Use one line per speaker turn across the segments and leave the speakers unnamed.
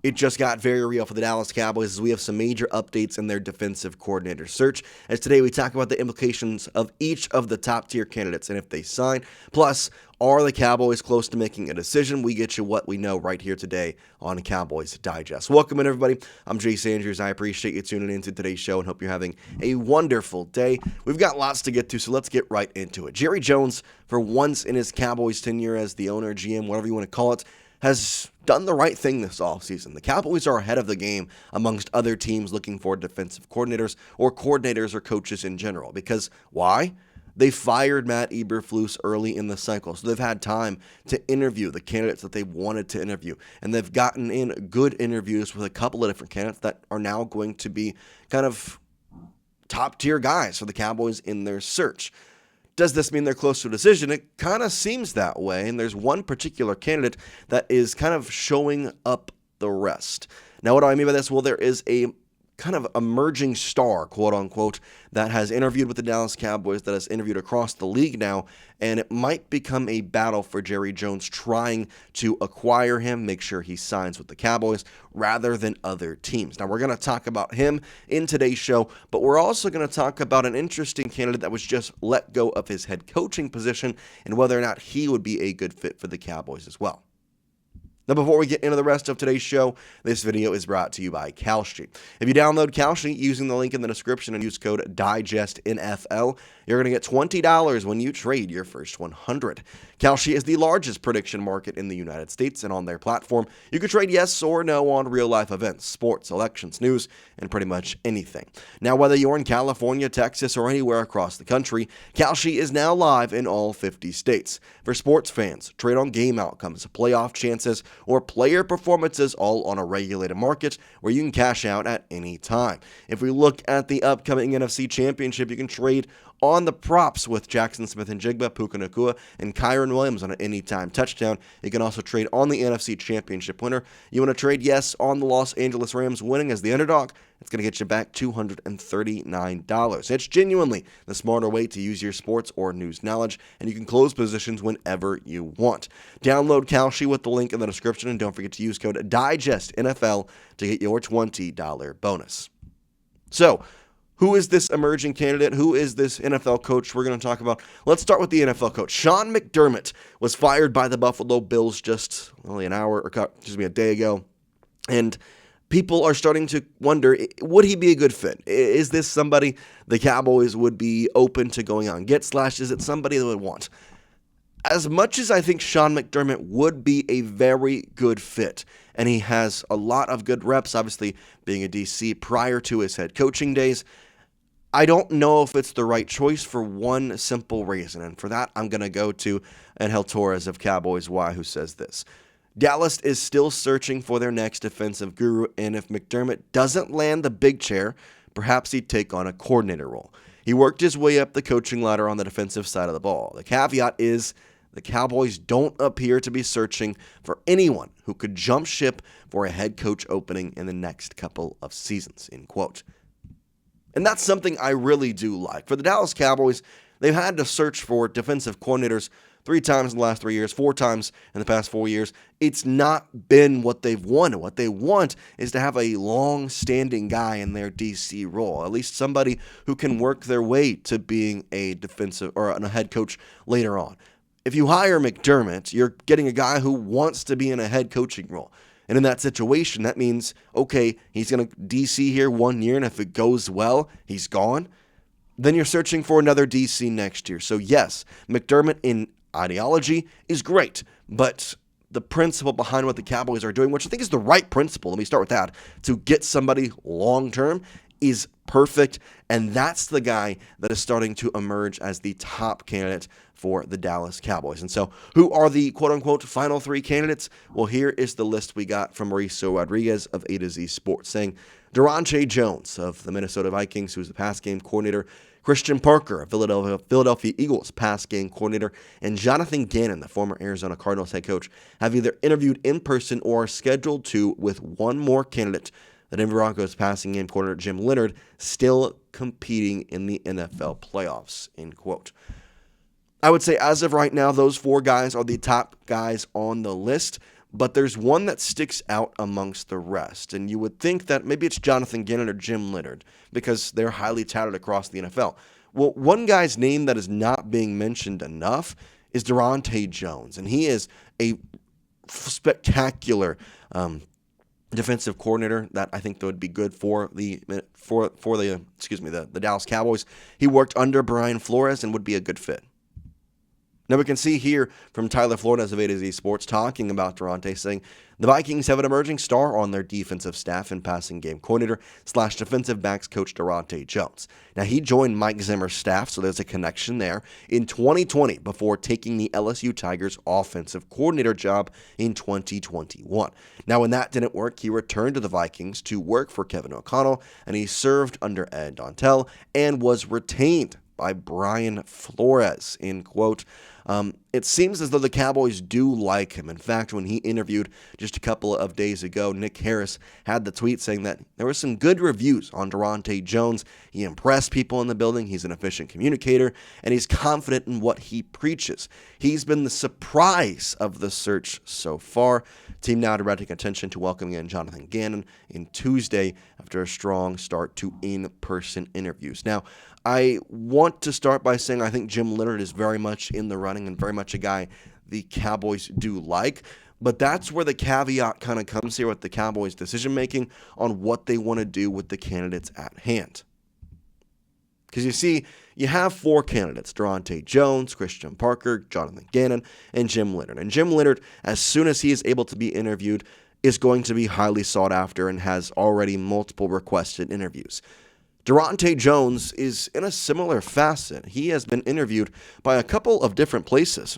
It just got very real for the Dallas Cowboys as we have some major updates in their defensive coordinator search. As today we talk about the implications of each of the top tier candidates and if they sign. Plus, are the Cowboys close to making a decision? We get you what we know right here today on Cowboys Digest. Welcome in, everybody. I'm Jace Andrews. I appreciate you tuning into today's show and hope you're having a wonderful day. We've got lots to get to, so let's get right into it. Jerry Jones, for once in his Cowboys tenure as the owner, GM, whatever you want to call it, has done the right thing this offseason. The Cowboys are ahead of the game amongst other teams looking for defensive coordinators or coaches in general. Because why? They fired Matt Eberflus early in the cycle, so they've had time to interview the candidates that they wanted to interview, and they've gotten in good interviews with a couple of different candidates that are now going to be kind of top-tier guys for the Cowboys in their search. Does this mean they're close to a decision? It kind of seems that way, and there's one particular candidate that is kind of showing up the rest. Now, what do I mean by this? Well, there is a kind of emerging star, quote unquote, that has interviewed with the Dallas Cowboys, that has interviewed across the league now, and it might become a battle for Jerry Jones trying to acquire him, make sure he signs with the Cowboys rather than other teams. Now, we're going to talk about him in today's show, but we're also going to talk about an interesting candidate that was just let go of his head coaching position and whether or not he would be a good fit for the Cowboys as well. Now, before we get into the rest of today's show, this video is brought to you by CalStreet. If you download CalStreet using the link in the description and use code DIGESTNFL, you're going to get $20 when you trade your first $100. CalStreet is the largest prediction market in the United States, and on their platform, you can trade yes or no on real-life events, sports, elections, news, and pretty much anything. Now, whether you're in California, Texas, or anywhere across the country, CalStreet is now live in all 50 states. For sports fans, trade on game outcomes, playoff chances, or player performances, all on a regulated market where you can cash out at any time. If we look at the upcoming NFC Championship, you can trade on the props with Jackson Smith-Njigba, Puka Nacua, and Quinnen Williams on an anytime touchdown. You can also trade on the NFC Championship winner. You want to trade yes on the Los Angeles Rams winning as the underdog? It's going to get you back $239. It's genuinely the smarter way to use your sports or news knowledge, and you can close positions whenever you want. Download CalStreet with the link in the description, and don't forget to use code DIGESTNFL to get your $20 bonus. So, who is this emerging candidate? Who is this NFL coach we're going to talk about? Let's start with the NFL coach. Sean McDermott was fired by the Buffalo Bills just only a day ago. And people are starting to wonder, would he be a good fit? Is this somebody the Cowboys would be open to going on get / is it somebody they would want? As much as I think Sean McDermott would be a very good fit, and he has a lot of good reps, obviously being a DC prior to his head coaching days, I don't know if it's the right choice for one simple reason, and for that, I'm going to go to Angel Torres of Cowboys Y, who says this. Dallas is still searching for their next defensive guru, and if McDermott doesn't land the big chair, perhaps he'd take on a coordinator role. He worked his way up the coaching ladder on the defensive side of the ball. The caveat is the Cowboys don't appear to be searching for anyone who could jump ship for a head coach opening in the next couple of seasons, end quote. And that's something I really do like. For the Dallas Cowboys, they've had to search for defensive coordinators 3 times in the last 3 years, 4 times in the past 4 years. It's not been what they've wanted. What they want is to have a long-standing guy in their DC role, at least somebody who can work their way to being a defensive or a head coach later on. If you hire McDermott, you're getting a guy who wants to be in a head coaching role. And in that situation, that means, okay, he's going to DC here 1 year, and if it goes well, he's gone. Then you're searching for another DC next year. So yes, McDermott in ideology is great, but the principle behind what the Cowboys are doing, which I think is the right principle, let me start with that, to get somebody long-term is perfect, and that's the guy that is starting to emerge as the top candidate for the Dallas Cowboys. And so who are the quote-unquote final 3 candidates? Well, here is the list we got from Mauricio Rodriguez of A to Z Sports, saying Daronte Jones of the Minnesota Vikings, who's the pass game coordinator, Christian Parker of Philadelphia Eagles pass game coordinator, and Jonathan Gannon, the former Arizona Cardinals head coach, have either interviewed in person or are scheduled to with one more candidate, the Denver Broncos passing game coordinator Jim Leonhard, still competing in the NFL playoffs, end quote. I would say as of right now, those 4 guys are the top guys on the list, but there's one that sticks out amongst the rest, and you would think that maybe it's Jonathan Gannon or Jim Leonhard because they're highly touted across the NFL. Well, one guy's name that is not being mentioned enough is Daronte Jones, and he is a spectacular defensive coordinator that I think that would be good for the Dallas Cowboys. He worked under Brian Flores and would be a good fit. Now we can see here from Tyler Flores of A to Z Sports talking about Daronte, saying the Vikings have an emerging star on their defensive staff and passing game coordinator / defensive backs coach Daronte Jones. Now he joined Mike Zimmer's staff, so there's a connection there, in 2020 before taking the LSU Tigers offensive coordinator job in 2021. Now when that didn't work, he returned to the Vikings to work for Kevin O'Connell, and he served under Ed Dontel and was retained by Brian Flores, in quote. It seems as though the Cowboys do like him. In fact, when he interviewed just a couple of days ago, Nick Harris had the tweet saying that there were some good reviews on Daronte Jones. He impressed people in the building. He's an efficient communicator, and he's confident in what he preaches. He's been the surprise of the search so far. Team now directing attention to welcoming in Jonathan Gannon in Tuesday after a strong start to in-person interviews. Now, I want to start by saying I think Jim Leonhard is very much in the running and very much a guy the Cowboys do like, but that's where the caveat kind of comes here with the Cowboys' decision-making on what they want to do with the candidates at hand. Because you see, you have 4 candidates: Daronte Jones, Christian Parker, Jonathan Gannon, and Jim Leonhard. And Jim Leonhard, as soon as he is able to be interviewed, is going to be highly sought after and has already multiple requested interviews. Daronte Jones is in a similar facet. He has been interviewed by a couple of different places.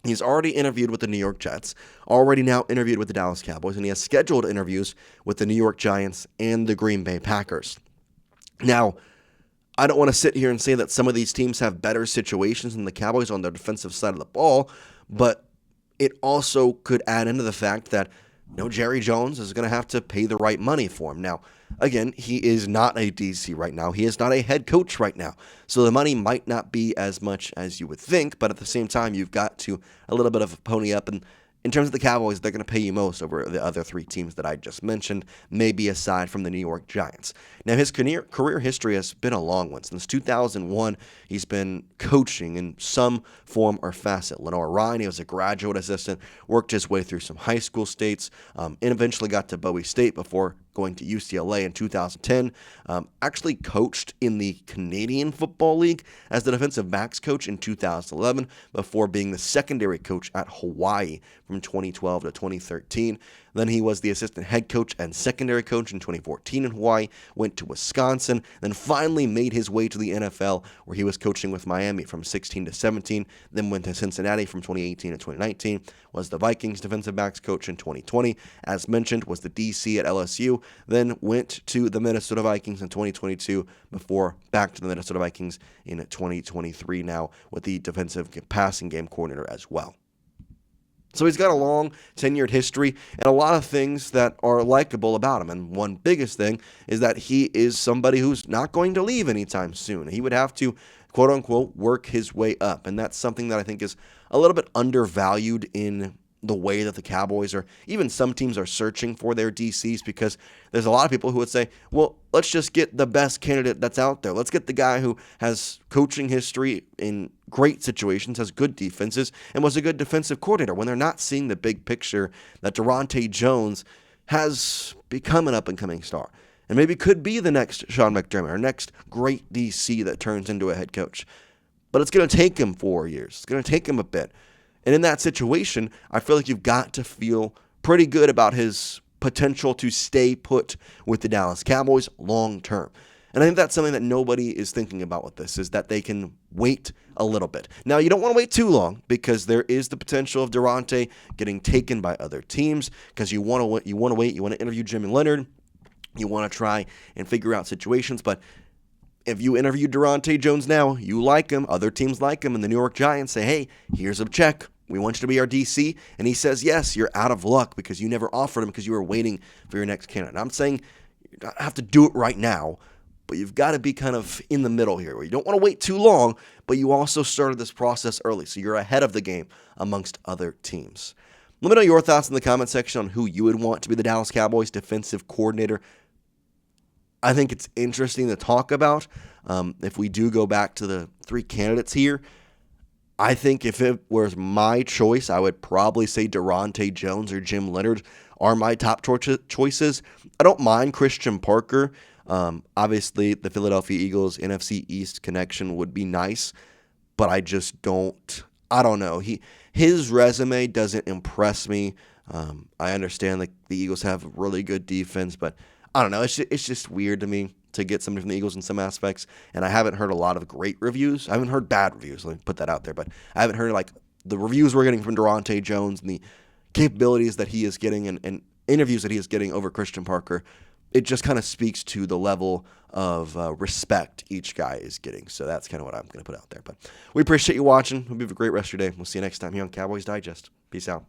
He's already interviewed with the New York Jets, already now interviewed with the Dallas Cowboys, and he has scheduled interviews with the New York Giants and the Green Bay Packers. Now, I don't want to sit here and say that some of these teams have better situations than the Cowboys on their defensive side of the ball, but it also could add into the fact that Jerry Jones is going to have to pay the right money for him. Now, again, he is not a DC right now. He is not a head coach right now. So the money might not be as much as you would think, but at the same time, you've got to a little bit of a pony up. And in terms of the Cowboys, they're going to pay you most over the other 3 teams that I just mentioned, maybe aside from the New York Giants. Now, his career history has been a long one. Since 2001, he's been coaching in some form or facet. Lenore Ryan, he was a graduate assistant, worked his way through some high school states, and eventually got to Bowie State before going to UCLA in 2010. Actually coached in the Canadian Football League as the defensive backs coach in 2011 before being the secondary coach at Hawaii from 2012 to 2013. Then he was the assistant head coach and secondary coach in 2014 in Hawaii, went to Wisconsin, then finally made his way to the NFL, where he was coaching with Miami from 16 to 17, then went to Cincinnati from 2018 to 2019, was the Vikings defensive backs coach in 2020, as mentioned, was the DC at LSU, then went to the Minnesota Vikings in 2022, before back to the Minnesota Vikings in 2023 now with the defensive passing game coordinator as well. So he's got a long, tenured history and a lot of things that are likable about him. And one biggest thing is that he is somebody who's not going to leave anytime soon. He would have to, quote-unquote, work his way up. And that's something that I think is a little bit undervalued in the way that the Cowboys or even some teams are searching for their DCs, because there's a lot of people who would say, well, let's just get the best candidate that's out there. Let's get the guy who has coaching history in great situations, has good defenses, and was a good defensive coordinator, when they're not seeing the big picture that Daronte Jones has become an up-and-coming star and maybe could be the next Sean McDermott or next great DC that turns into a head coach. But it's going to take him 4 years. It's going to take him a bit. And in that situation, I feel like you've got to feel pretty good about his potential to stay put with the Dallas Cowboys long term. And I think that's something that nobody is thinking about with this, is that they can wait a little bit. Now, you don't want to wait too long, because there is the potential of Daronte getting taken by other teams, because you want to wait, you want to interview Jim Leonhard, you want to try and figure out situations, but if you interview Daronte Jones now, you like him, other teams like him, and the New York Giants say, hey, here's a check. We want you to be our DC. And he says, yes, you're out of luck because you never offered him because you were waiting for your next candidate. I'm saying you don't have to do it right now, but you've got to be kind of in the middle here, where you don't want to wait too long, but you also started this process early, so you're ahead of the game amongst other teams. Let me know your thoughts in the comment section on who you would want to be the Dallas Cowboys defensive coordinator. I think it's interesting to talk about. If we do go back to the 3 candidates here, I think if it was my choice, I would probably say Daronte Jones or Jim Leonhard are my top choices. I don't mind Christian Parker. Obviously, the Philadelphia Eagles NFC East connection would be nice, but I just don't. I don't know. His resume doesn't impress me. I understand that the Eagles have really good defense, but I don't know. It's just weird to me to get somebody from the Eagles in some aspects, and I haven't heard a lot of great reviews. I haven't heard bad reviews. Let me put that out there, but I haven't heard like the reviews we're getting from Daronte Jones and the capabilities that he is getting and interviews that he is getting over Christian Parker. It just kind of speaks to the level of respect each guy is getting. So that's kind of what I'm going to put out there. But we appreciate you watching. Hope you have a great rest of your day. We'll see you next time here on Cowboys Digest. Peace out.